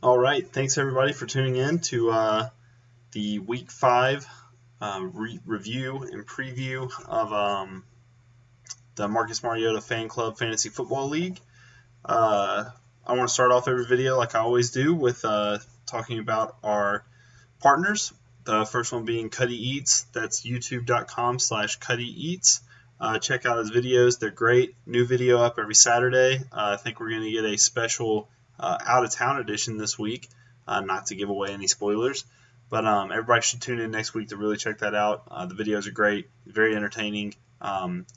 All right, thanks everybody for tuning in to the Week 5 review and preview of the Marcus Mariota Fan Club Fantasy Football League. I want to start off every video like I always do with talking about our partners. The first one being Cuddy Eats. That's youtube.com/CuddyEats. Check out his videos. They're great. New video up every Saturday. I think we're going to get a special out-of-town edition this week. Not to give away any spoilers. But everybody should tune in next week to really check that out. The videos are great. Very entertaining.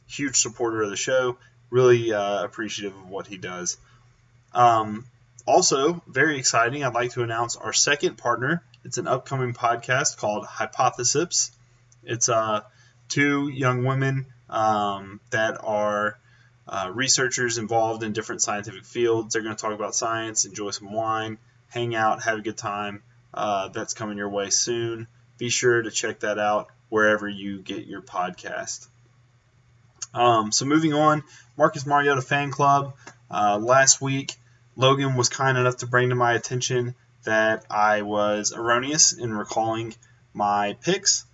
Huge supporter of the show. Really appreciative of what he does. Also, very exciting, I'd like to announce our second partner. It's an upcoming podcast called Hypothesis. It's two young women that are researchers involved in different scientific fields. They're going to talk about science, enjoy some wine, hang out, have a good time. That's coming your way soon. Be sure to check that out wherever you get your podcast. So moving on, Marcus Mariota Fan Club. Last week, Logan was kind enough to bring to my attention that I was erroneous in recalling my picks.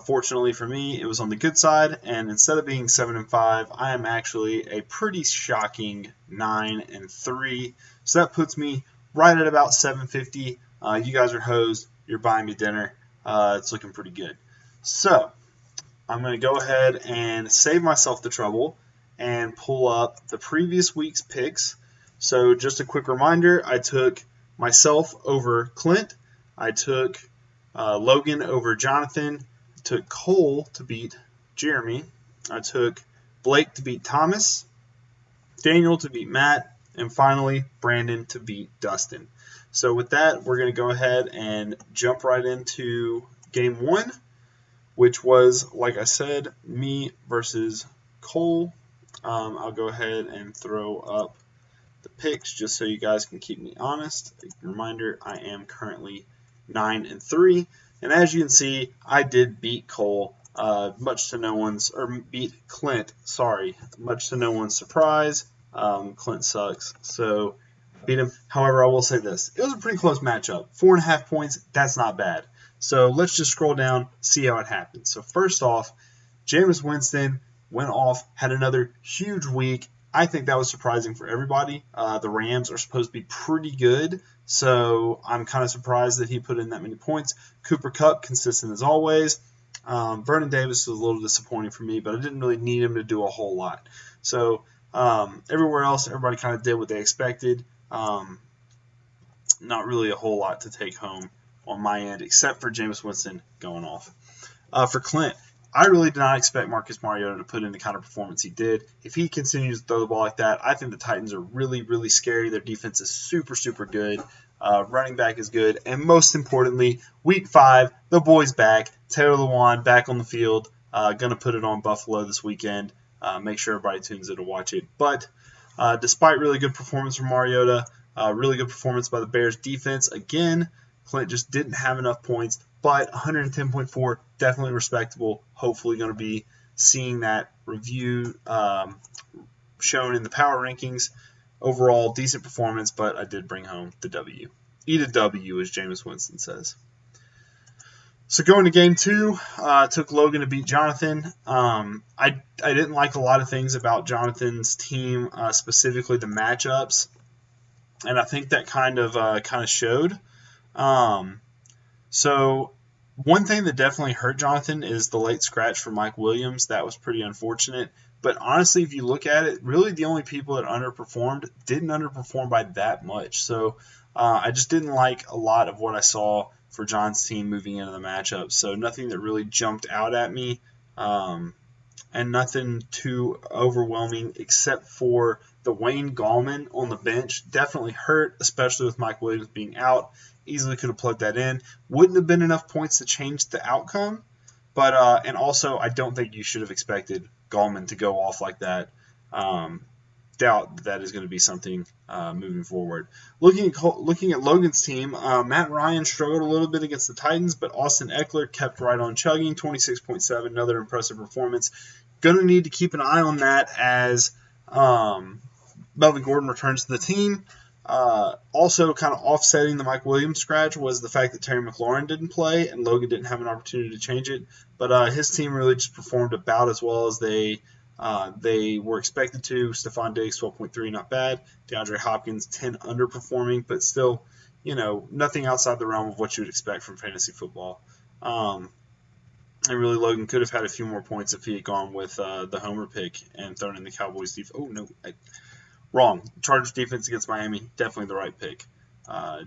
Fortunately for me, it was on the good side, and instead of being 7-5, I am actually a pretty shocking 9-3. So that puts me right at about 750. You guys are hosed. You're buying me dinner. It's looking pretty good. So I'm going to go ahead and save myself the trouble and pull up the previous week's picks. So just a quick reminder, I took myself over Clint. I took Logan over Jonathan. I took Cole to beat Jeremy. I took Blake to beat Thomas. Daniel to beat Matt. And finally, Brandon to beat Dustin. So with that, we're going to go ahead and jump right into game one, which was, like I said, me versus Cole. I'll go ahead and throw up the picks just so you guys can keep me honest. A reminder, I am currently 9-3, and as you can see, I did beat Cole, beat Clint. Sorry, much to no one's surprise. Clint sucks, so beat him. However, I will say this: it was a pretty close matchup. 4.5 points. That's not bad. So let's just scroll down, see how it happened. So first off, Jameis Winston went off, had another huge week. I think that was surprising for everybody. The Rams are supposed to be pretty good, so I'm kind of surprised that he put in that many points. Cooper Kupp, consistent as always. Vernon Davis was a little disappointing for me, but I didn't really need him to do a whole lot. So everywhere else, everybody kind of did what they expected. Not really a whole lot to take home on my end, except for Jameis Winston going off. For Clint, I really did not expect Marcus Mariota to put in the kind of performance he did. If he continues to throw the ball like that, I think the Titans are really, really scary. Their defense is super, super good. Running back is good. And most importantly, week 5, the boy's back. Taylor Lewan back on the field. Going to put it on Buffalo this weekend. Make sure everybody tunes in to watch it. But despite really good performance from Mariota, really good performance by the Bears defense, again, Clint just didn't have enough points. But 110.4, definitely respectable. Hopefully going to be seeing that review shown in the power rankings. Overall, decent performance, but I did bring home the W. Eat a W, as Jameis Winston says. So going to game 2, took Logan to beat Jonathan. I didn't like a lot of things about Jonathan's team, specifically the matchups, and I think that kind of showed. So one thing that definitely hurt Jonathan is the late scratch for Mike Williams. That was pretty unfortunate. But honestly, if you look at it, really the only people that underperformed didn't underperform by that much. So I just didn't like a lot of what I saw for John's team moving into the matchup. So nothing that really jumped out at me, and nothing too overwhelming except for the Wayne Gallman on the bench. Definitely hurt, especially with Mike Williams being out. Easily could have plugged that in. Wouldn't have been enough points to change the outcome. But and also, I don't think you should have expected Gallman to go off like that. Doubt that is going to be something moving forward. Looking at Logan's team, Matt Ryan struggled a little bit against the Titans, but Austin Eckler kept right on chugging, 26.7, another impressive performance. Going to need to keep an eye on that as Melvin Gordon returns to the team. Also, kind of offsetting the Mike Williams scratch was the fact that Terry McLaurin didn't play and Logan didn't have an opportunity to change it. But his team really just performed about as well as they were expected to. Stephon Diggs, 12.3, not bad. DeAndre Hopkins, 10 underperforming, but still, nothing outside the realm of what you would expect from fantasy football. And really, Logan could have had a few more points if he had gone with the homer pick and thrown in the Cowboys defense. Oh, no. Wrong. Chargers defense against Miami, definitely the right pick.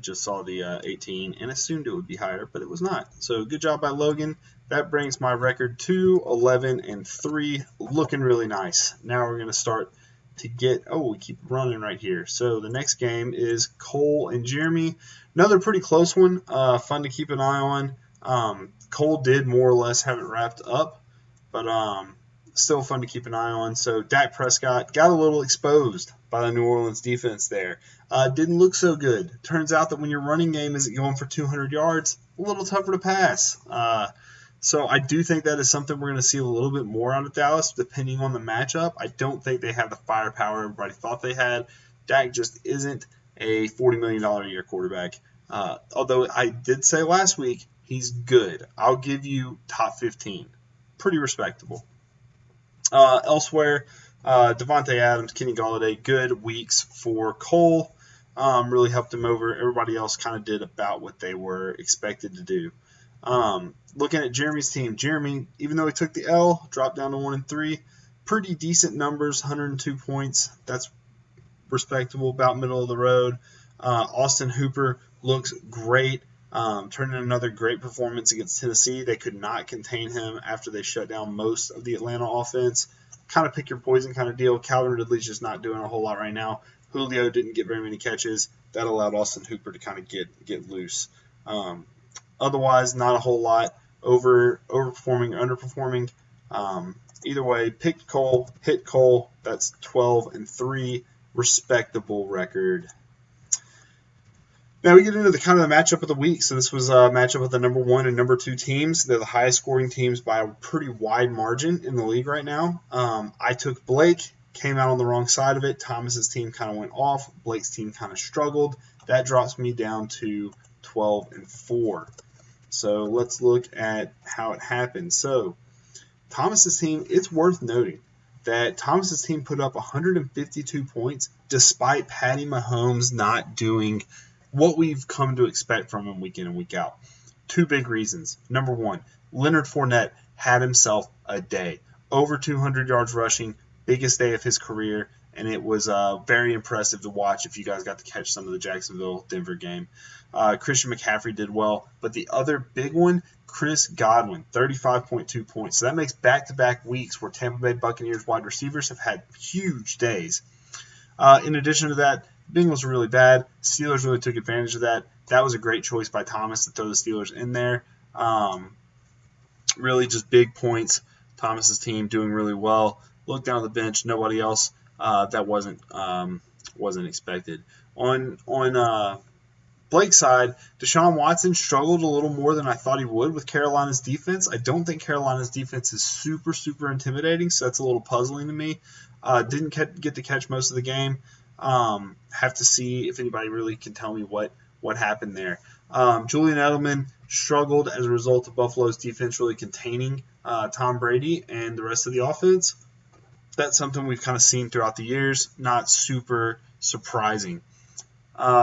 Just saw the 18 and assumed it would be higher, but it was not. So good job by Logan. That brings my record to 11-3, looking really nice. Now we're going to start to get, we keep running right here. So the next game is Cole and Jeremy. Another pretty close one, fun to keep an eye on. Cole did more or less have it wrapped up, but still fun to keep an eye on. So Dak Prescott got a little exposed by the New Orleans defense there. Didn't look so good. Turns out that when your running game isn't going for 200 yards, a little tougher to pass. So I do think that is something we're going to see a little bit more out of Dallas, depending on the matchup. I don't think they have the firepower everybody thought they had. Dak just isn't a $40 million a year quarterback. Although I did say last week, he's good. I'll give you top 15. Pretty respectable. Elsewhere, Devontae Adams, Kenny Golladay, good weeks for Cole. Really helped him over. Everybody else kind of did about what they were expected to do. Looking at Jeremy's team, Jeremy, even though he took the L, dropped down to 1-3. Pretty decent numbers, 102 points. That's respectable, about middle of the road. Austin Hooper looks great. Turned in another great performance against Tennessee. They could not contain him after they shut down most of the Atlanta offense. Kind of pick your poison kind of deal. Calvin Ridley's just not doing a whole lot right now. Julio didn't get very many catches. That allowed Austin Hooper to kind of get loose. Otherwise, not a whole lot. Overperforming, underperforming. Either way, picked Cole, hit Cole. That's 12-3, respectable record. Now we get into the kind of the matchup of the week. So this was a matchup of the number 1 and number 2 teams. They're the highest scoring teams by a pretty wide margin in the league right now. I took Blake, came out on the wrong side of it. Thomas's team kind of went off. Blake's team kind of struggled. That drops me down to 12-4. So let's look at how it happened. So Thomas's team, it's worth noting that Thomas's team put up 152 points despite Patty Mahomes not doing what we've come to expect from him week in and week out. 2 big reasons. Number 1, Leonard Fournette had himself a day. Over 200 yards rushing, biggest day of his career, and it was very impressive to watch if you guys got to catch some of the Jacksonville-Denver game. Christian McCaffrey did well, but the other big one, Chris Godwin, 35.2 points. So that makes back-to-back weeks where Tampa Bay Buccaneers wide receivers have had huge days. In addition to that, Bengals were really bad. Steelers really took advantage of that. That was a great choice by Thomas to throw the Steelers in there. Really just big points. Thomas's team doing really well. Look down the bench, nobody else. That wasn't expected. On Blake's side, Deshaun Watson struggled a little more than I thought he would with Carolina's defense. I don't think Carolina's defense is super, super intimidating, so that's a little puzzling to me. Didn't get to catch most of the game. Have to see if anybody really can tell me what happened there. Julian Edelman struggled as a result of Buffalo's defense really containing Tom Brady and the rest of the offense. That's something we've kind of seen throughout the years. Not super surprising.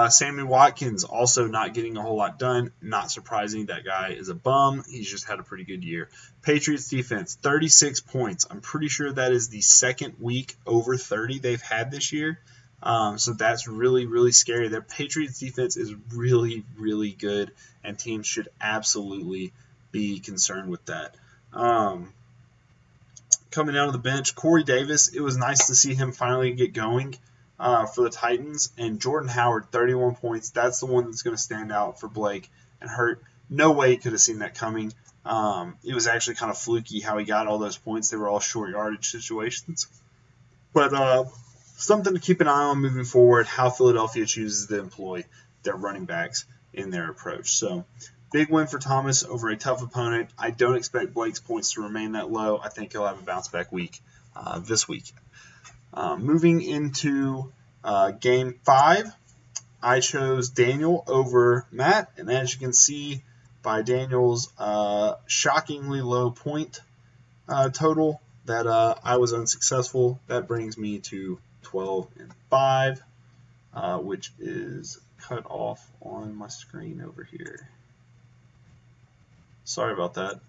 Sammy Watkins also not getting a whole lot done. Not surprising. That guy is a bum. He's just had a pretty good year. Patriots defense, 36 points. I'm pretty sure that is the second week over 30 they've had this year. So that's really, really scary. Their Patriots defense is really, really good, and teams should absolutely be concerned with that. Coming out of the bench, Corey Davis, it was nice to see him finally get going for the Titans. And Jordan Howard, 31 points. That's the one that's going to stand out for Blake and Hurt. No way he could have seen that coming. It was actually kind of fluky how he got all those points. They were all short yardage situations. But something to keep an eye on moving forward, how Philadelphia chooses to employ their running backs in their approach. So big win for Thomas over a tough opponent. I don't expect Blake's points to remain that low. I think he'll have a bounce-back week this week. Moving into Game 5, I chose Daniel over Matt, and as you can see by Daniel's shockingly low point total, that I was unsuccessful. That brings me to 12-5, which is cut off on my screen over here. Sorry about that.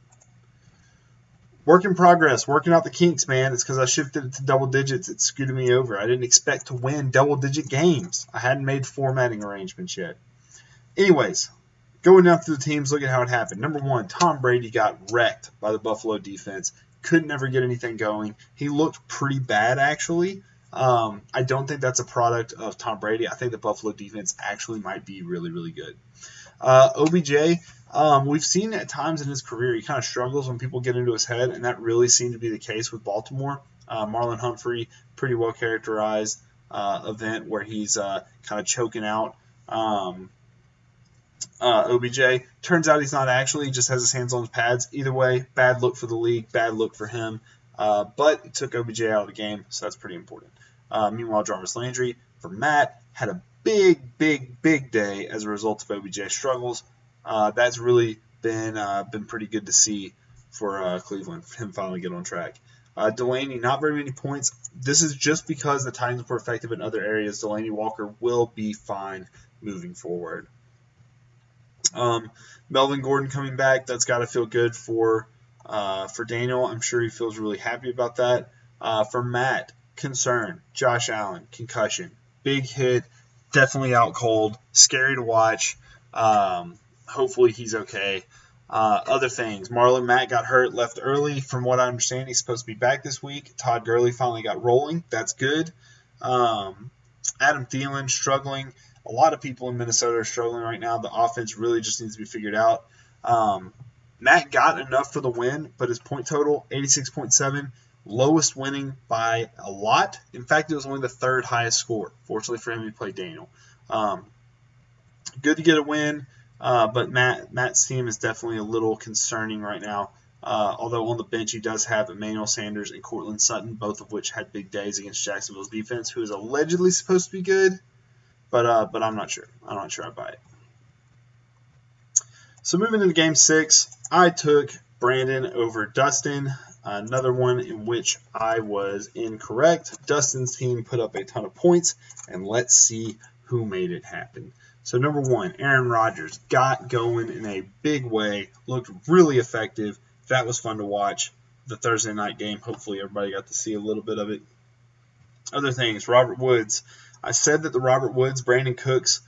Work in progress, working out the kinks, man. It's because I shifted it to double digits. It scooted me over. I didn't expect to win double-digit games. I hadn't made formatting arrangements yet. Anyways, going down through the teams, look at how it happened. Number 1, Tom Brady got wrecked by the Buffalo defense. Could never get anything going. He looked pretty bad, actually. I don't think that's a product of Tom Brady. I think the Buffalo defense actually might be really, really good. OBJ, we've seen at times in his career he kind of struggles when people get into his head, and that really seemed to be the case with Baltimore. Marlon Humphrey, pretty well characterized event where he's kind of choking out OBJ. Turns out he's not actually, he just has his hands on his pads. Either way, bad look for the league, bad look for him. But it took OBJ out of the game, so that's pretty important. Meanwhile, Jarvis Landry for Matt had a big day as a result of OBJ's struggles. That's really been pretty good to see for Cleveland, for him finally get on track. Delaney, not very many points. This is just because the Titans were effective in other areas. Delaney Walker will be fine moving forward. Melvin Gordon coming back, that's got to feel good for Daniel. I'm sure he feels really happy about that. For Matt, concern. Josh Allen, concussion. Big hit, definitely out cold, scary to watch. Hopefully he's okay. Other things, Marlon Mack got hurt, left early. From what I understand, he's supposed to be back this week. Todd Gurley finally got rolling. That's good. Adam Thielen struggling. A lot of people in Minnesota are struggling right now. The offense really just needs to be figured out. Matt got enough for the win, but his point total, 86.7, lowest winning by a lot. In fact, it was only the third highest score. Fortunately for him, he played Daniel. Good to get a win, but Matt's team is definitely a little concerning right now. Although on the bench he does have Emmanuel Sanders and Courtland Sutton, both of which had big days against Jacksonville's defense, who is allegedly supposed to be good. But I'm not sure. I'm not sure I buy it. So moving into Game 6, I took Brandon over Dustin. Another one in which I was incorrect. Dustin's team put up a ton of points, and let's see who made it happen. So number 1, Aaron Rodgers got going in a big way, looked really effective. That was fun to watch. The Thursday night game, hopefully everybody got to see a little bit of it. Other things, Robert Woods. I said that the Robert Woods, Brandon Cooks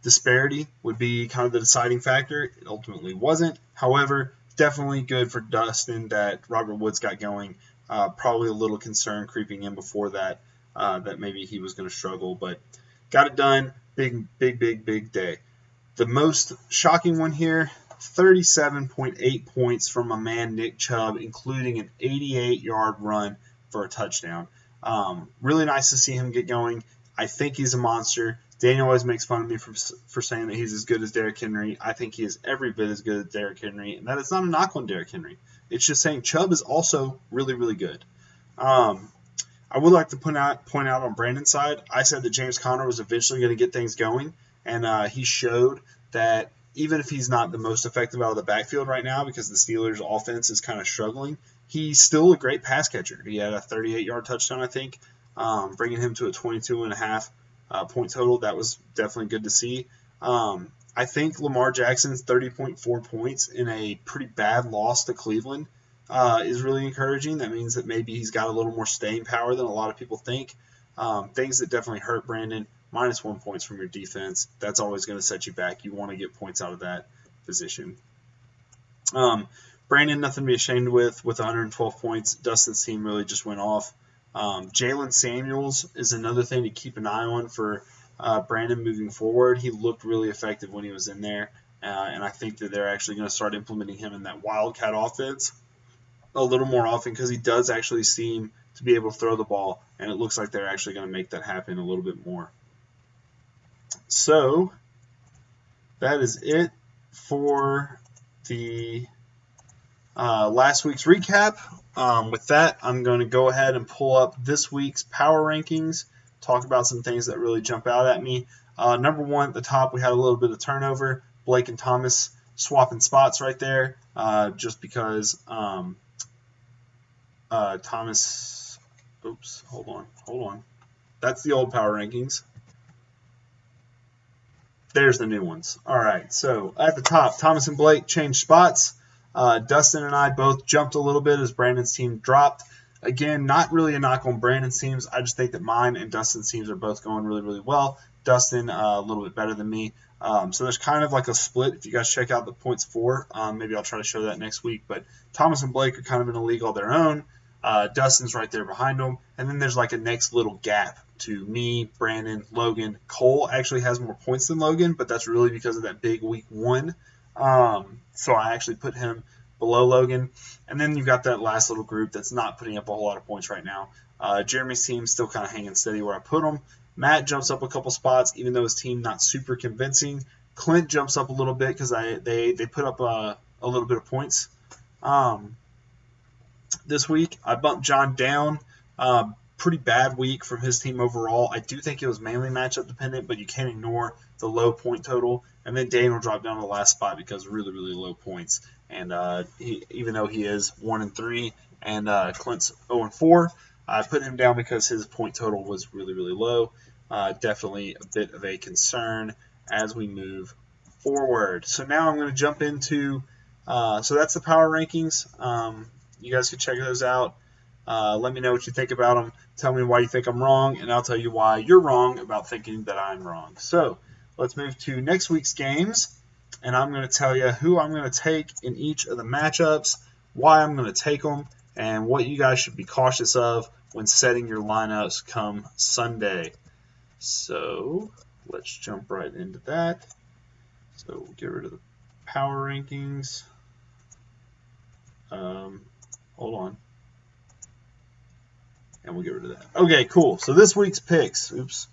disparity would be kind of the deciding factor. It ultimately wasn't. However, definitely good for Dustin that Robert Woods got going. Probably a little concern creeping in before that, that maybe he was going to struggle, but got it done. Big day. The most shocking one here, 37.8 points from my man Nick Chubb, including an 88-yard run for a touchdown. Really nice to see him get going. I think he's a monster. Daniel always makes fun of me for saying that he's as good as Derrick Henry. I think he is every bit as good as Derrick Henry, and that is not a knock on Derrick Henry. It's just saying Chubb is also really, really good. I would like to point out on Brandon's side, I said that James Conner was eventually going to get things going, and he showed that even if he's not the most effective out of the backfield right now because the Steelers' offense is kind of struggling, he's still a great pass catcher. He had a 38-yard touchdown, I think, bringing him to a 22.5 point total. That was definitely good to see. I think Lamar Jackson's 30.4 points in a pretty bad loss to Cleveland is really encouraging. That means that maybe he's got a little more staying power than a lot of people think. Things that definitely hurt Brandon, -1 points from your defense. That's always going to set you back. You want to get points out of that position. Brandon, nothing to be ashamed with 112 points. Dustin's team really just went off. Jalen Samuels is another thing to keep an eye on for Brandon moving forward. He looked really effective when he was in there, and I think that they're actually going to start implementing him in that Wildcat offense a little more often because he does actually seem to be able to throw the ball, and it looks like they're actually going to make that happen a little bit more. So that is it for the last week's recap. With that, I'm going to go ahead and pull up this week's power rankings, talk about some things that really jump out at me. Number 1 at the top, we had a little bit of turnover. Blake and Thomas swapping spots right there, just because Thomas. Oops, hold on. That's the old power rankings. There's the new ones. All right, so at the top, Thomas and Blake changed spots. Dustin and I both jumped a little bit as Brandon's team dropped. Again, not really a knock on Brandon's teams. I just think that mine and Dustin's teams are both going really, really well. Dustin a little bit better than me. So there's kind of like a split. If you guys check out the points for, maybe I'll try to show that next week. But Thomas and Blake are kind of in a league all their own. Dustin's right there behind them. And then there's like a next little gap to me, Brandon, Logan. Cole actually has more points than Logan, but that's really because of that big week 1. So I actually put him below Logan. And then you've got that last little group that's not putting up a whole lot of points right now. Jeremy's team still kind of hanging steady where I put him. Matt jumps up a couple spots, even though his team not super convincing. Clint jumps up a little bit because they put up a little bit of points. This week, I bumped John down. Pretty bad week from his team overall. I do think it was mainly matchup dependent, but you can't ignore the low point total. And then Daniel dropped down to the last spot because of really, really low points. And even though he is 1-3 and Clint's 0-4, I put him down because his point total was really, really low. Definitely a bit of a concern as we move forward. So now I'm going to jump into so that's the power rankings. You guys can check those out. Let me know what you think about them. Tell me why you think I'm wrong, and I'll tell you why you're wrong about thinking that I'm wrong. So let's move to next week's games, and I'm going to tell you who I'm going to take in each of the matchups, why I'm going to take them, and what you guys should be cautious of when setting your lineups come Sunday. So let's jump right into that. So we'll get rid of the power rankings. Hold on. And we'll get rid of that. Okay, cool. So this week's picks. Oops.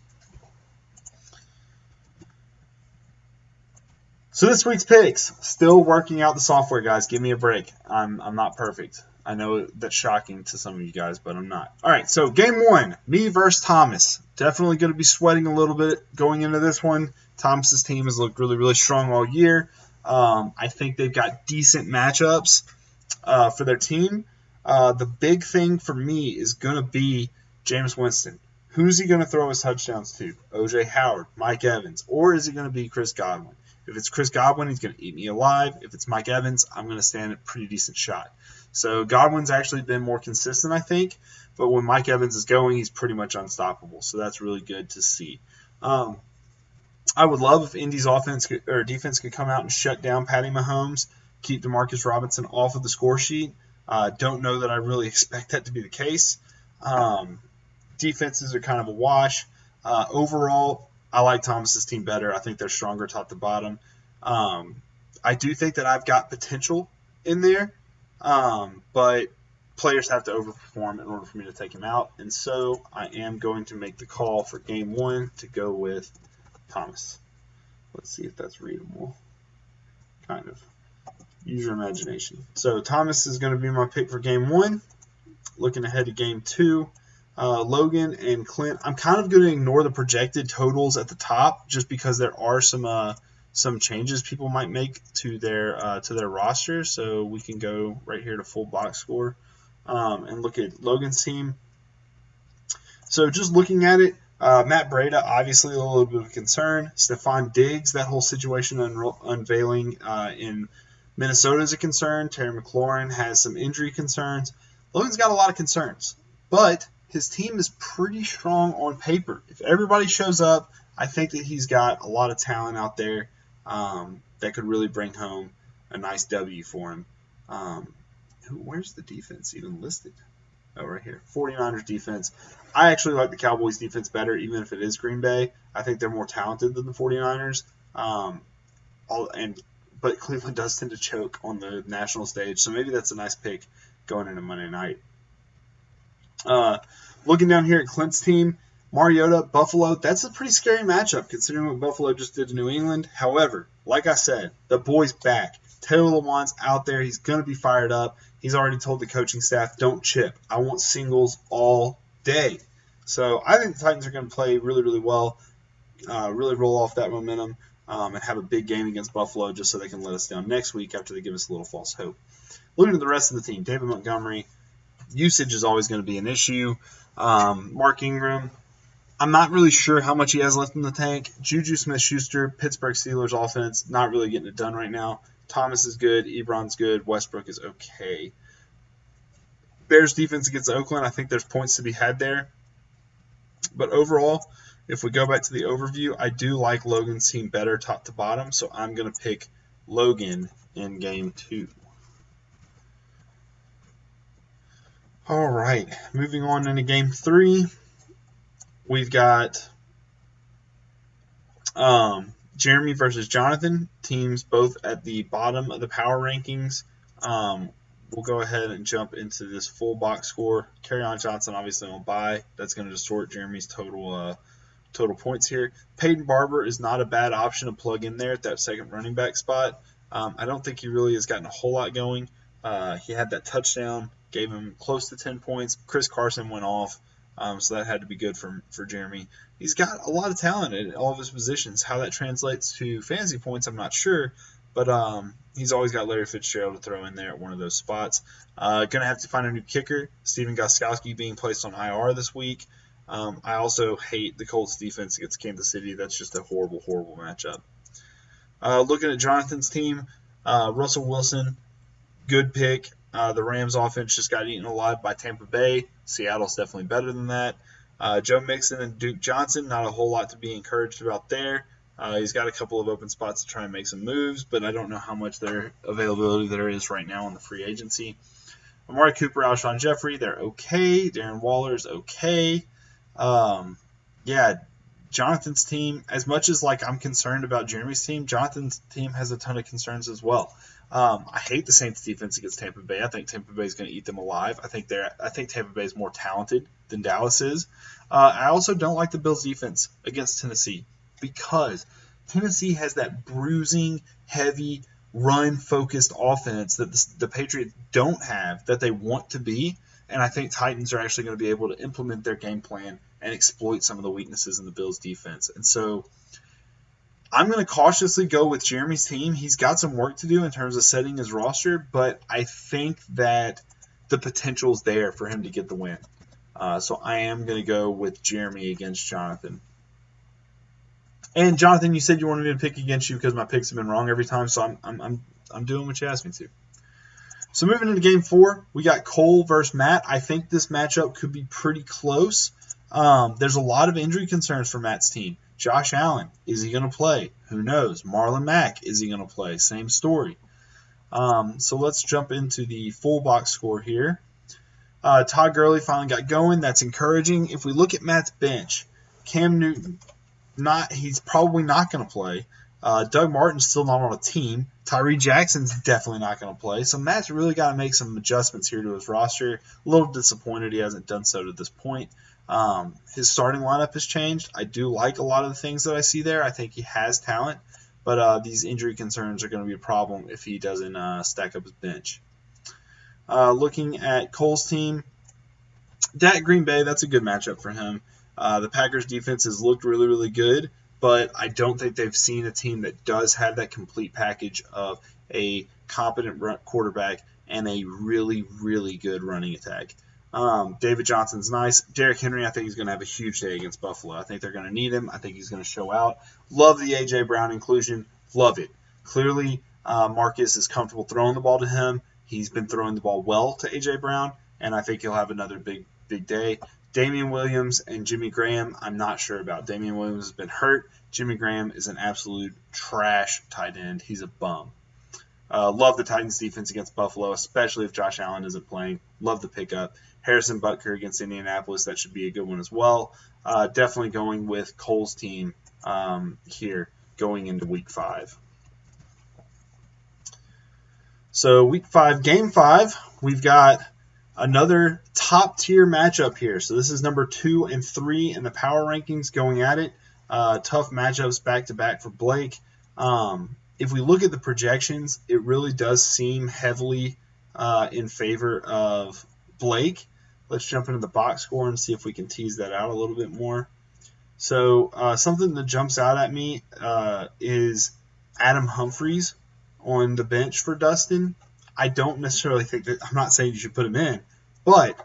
So this week's picks. Still working out the software, guys. Give me a break. I'm not perfect. I know that's shocking to some of you guys, but I'm not. All right, so game 1, me versus Thomas. Definitely going to be sweating a little bit going into this one. Thomas's team has looked really, really strong all year. I think they've got decent matchups for their team. The big thing for me is going to be Jameis Winston. Who's he going to throw his touchdowns to? O.J. Howard, Mike Evans, or is it going to be Chris Godwin? If it's Chris Godwin, he's going to eat me alive. If it's Mike Evans, I'm going to stand a pretty decent shot. So Godwin's actually been more consistent, I think, but when Mike Evans is going, he's pretty much unstoppable. So that's really good to see. I would love if Indy's defense could come out and shut down Patty Mahomes, keep Demarcus Robinson off of the score sheet. Don't know that I really expect that to be the case. Defenses are kind of a wash. Overall, I like Thomas's team better. I think they're stronger top to bottom. I do think that I've got potential in there, but players have to overperform in order for me to take him out. And so I am going to make the call for game 1 to go with Thomas. Let's see if that's readable. Kind of. Use your imagination. So Thomas is going to be my pick for game 1. Looking ahead to game 2, Logan and Clint. I'm kind of going to ignore the projected totals at the top just because there are some changes people might make to their roster. So we can go right here to full box score and look at Logan's team. So just looking at it, Matt Breida, obviously a little bit of a concern. Stephon Diggs, that whole situation unveiling in Minnesota is a concern. Terry McLaurin has some injury concerns. Logan's got a lot of concerns, but his team is pretty strong on paper. If everybody shows up, I think that he's got a lot of talent out there that could really bring home a nice W for him. Where's the defense even listed? Oh, right here. 49ers defense. I actually like the Cowboys defense better, even if it is Green Bay. I think they're more talented than the 49ers. But Cleveland does tend to choke on the national stage, so maybe that's a nice pick going into Monday night. Looking down here at Clint's team, Mariota, Buffalo, that's a pretty scary matchup considering what Buffalo just did to New England. However, like I said, the boy's back. Taylor Lewan's out there. He's going to be fired up. He's already told the coaching staff, don't chip. I want singles all day. So I think the Titans are going to play really, really well. really roll off that momentum and have a big game against Buffalo just so they can let us down next week after they give us a little false hope. Looking at the rest of the team, David Montgomery, usage is always going to be an issue. Mark Ingram, I'm not really sure how much he has left in the tank. Juju Smith-Schuster, Pittsburgh Steelers offense, not really getting it done right now. Thomas is good. Ebron's good. Westbrook is okay. Bears defense against Oakland, I think there's points to be had there. But overall, if we go back to the overview, I do like Logan's team better top to bottom, so I'm going to pick Logan in game 2. All right, moving on into game 3, we've got Jeremy versus Jonathan, teams both at the bottom of the power rankings. We'll go ahead and jump into this full box score. Kerryon Johnson obviously on bye. That's going to distort Jeremy's total points here. Peyton Barber is not a bad option to plug in there at that second running back spot. I don't think he really has gotten a whole lot going. He had that touchdown, gave him close to 10 points. Chris Carson went off, so that had to be good for Jeremy. He's got a lot of talent at all of his positions. How that translates to fantasy points, I'm not sure. But he's always got Larry Fitzgerald to throw in there at one of those spots. Going to have to find a new kicker. Stephen Gostkowski being placed on IR this week. I also hate the Colts defense against Kansas City. That's just a horrible, horrible matchup. Looking at Jonathan's team, Russell Wilson, good pick. The Rams offense just got eaten alive by Tampa Bay. Seattle's definitely better than that. Joe Mixon and Duke Johnson, not a whole lot to be encouraged about there. He's got a couple of open spots to try and make some moves, but I don't know how much their availability there is right now in the free agency. Amari Cooper, Alshon Jeffrey, they're okay. Darren Waller's okay. Jonathan's team, as much as I'm concerned about Jeremy's team, Jonathan's team has a ton of concerns as well. I hate the Saints defense against Tampa Bay. I think Tampa Bay is going to eat them alive. I think Tampa Bay is more talented than Dallas is. I also don't like the Bills defense against Tennessee because Tennessee has that bruising, heavy, run-focused offense that the Patriots don't have that they want to be, and I think Titans are actually going to be able to implement their game plan and exploit some of the weaknesses in the Bills' defense. And so I'm going to cautiously go with Jeremy's team. He's got some work to do in terms of setting his roster, but I think that the potential is there for him to get the win. So I am going to go with Jeremy against Jonathan. And Jonathan, you said you wanted me to pick against you because my picks have been wrong every time, so I'm doing what you asked me to. So moving into game 4, we got Cole versus Matt. I think this matchup could be pretty close. There's a lot of injury concerns for Matt's team. Josh Allen, is he going to play? Who knows? Marlon Mack, is he going to play? Same story. So let's jump into the full box score here. Todd Gurley finally got going. That's encouraging. If we look at Matt's bench, Cam Newton, he's probably not going to play. Doug Martin's still not on a team. Tyree Jackson's definitely not going to play. So Matt's really got to make some adjustments here to his roster. A little disappointed he hasn't done so to this point. His starting lineup has changed. I do like a lot of the things that I see there. I think he has talent, but these injury concerns are going to be a problem if he doesn't stack up his bench. Looking at Cole's team, Dak Green Bay, that's a good matchup for him. The Packers defense has looked really, really good, but I don't think they've seen a team that does have that complete package of a competent quarterback and a really, really good running attack. David Johnson's nice. Derrick Henry, I think he's going to have a huge day against Buffalo. I think they're going to need him. I think he's going to show out. Love the A.J. Brown inclusion. Love it. Clearly, Marcus is comfortable throwing the ball to him. He's been throwing the ball well to A.J. Brown, and I think he'll have another big day. Damian Williams and Jimmy Graham, I'm not sure about. Damian Williams has been hurt. Jimmy Graham is an absolute trash tight end. He's a bum. Love the Titans defense against Buffalo, especially if Josh Allen isn't playing. Love the pickup. Harrison Butker against Indianapolis, that should be a good one as well. Definitely going with Cole's team here going into Week 5. So Week 5, Game 5, we've got another top-tier matchup here. So this is number 2 and 3 in the power rankings going at it. Tough matchups back-to-back for Blake. If we look at the projections, it really does seem heavily in favor of Blake. Let's jump into the box score and see if we can tease that out a little bit more. So something that jumps out at me is Adam Humphries on the bench for Dustin. I don't necessarily think that, I'm not saying you should put him in, but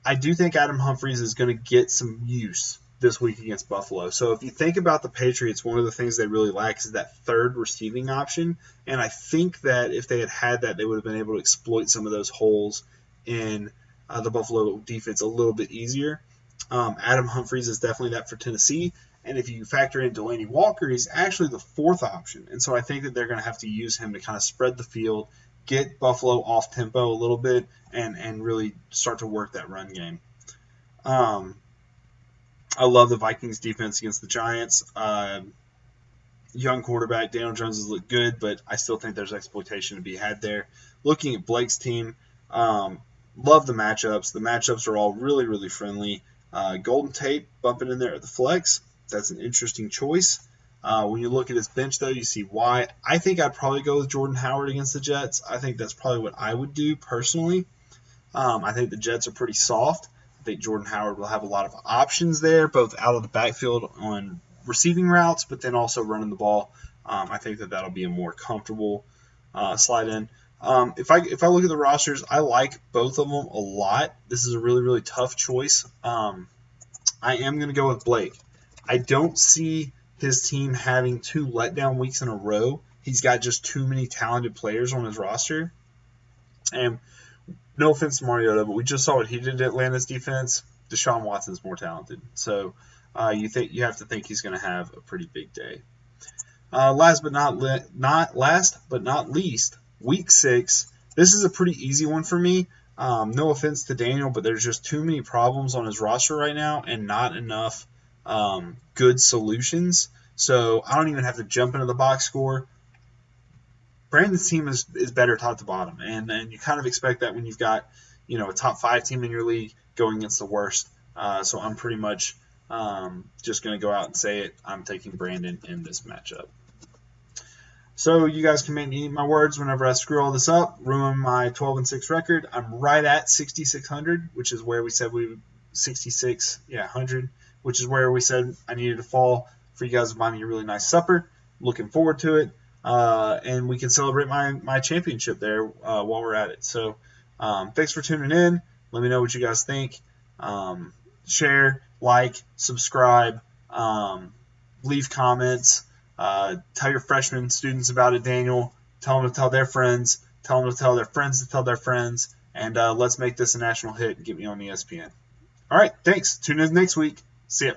I do think Adam Humphries is going to get some use this week against Buffalo. So if you think about the Patriots, one of the things they really lack is that third receiving option. And I think that if they had that, they would have been able to exploit some of those holes in the Buffalo defense a little bit easier. Adam Humphries is definitely that for Tennessee. And if you factor in Delanie Walker, he's actually the fourth option. And so I think that they're going to have to use him to kind of spread the field, get Buffalo off tempo a little bit, and really start to work that run game. I love the Vikings defense against the Giants. Young quarterback Daniel Jones has looked good, but I still think there's exploitation to be had there. Looking at Blake's team, love the matchups. The matchups are all really, really friendly. Golden Tate bumping in there at the flex. That's an interesting choice. When you look at his bench, though, you see why. I think I'd probably go with Jordan Howard against the Jets. I think that's probably what I would do personally. I think the Jets are pretty soft. I think Jordan Howard will have a lot of options there, both out of the backfield on receiving routes, but then also running the ball. I think that that'll be a more comfortable slide in. If I look at the rosters, I like both of them a lot. This is a really, really tough choice. I am going to go with Blake. I don't see his team having 2 letdown weeks in a row. He's got just too many talented players on his roster. And no offense to Mariota, but we just saw what he did to Atlanta's defense. Deshaun Watson's more talented. So you have to think he's going to have a pretty big day. Last but not least, Week 6. This is a pretty easy one for me. No offense to Daniel, but there's just too many problems on his roster right now and not enough good solutions. So I don't even have to jump into the box score. Brandon's team is better top to bottom, and you kind of expect that when you've got a top 5 team in your league going against the worst. So I'm pretty much just going to go out and say it. I'm taking Brandon in this matchup. So you guys can make me eat my words whenever I screw all this up, ruin my 12-6 record. I'm right at 6,600, which is where we said 100, which is where we said I needed to fall for you guys to buy me a really nice supper. Looking forward to it. And we can celebrate my championship there while we're at it. So thanks for tuning in. Let me know what you guys think. Share, like, subscribe, leave comments. Tell your freshman students about it, Daniel. Tell them to tell their friends. Tell them to tell their friends to tell their friends. And let's make this a national hit and get me on ESPN. All right, thanks. Tune in next week. See ya.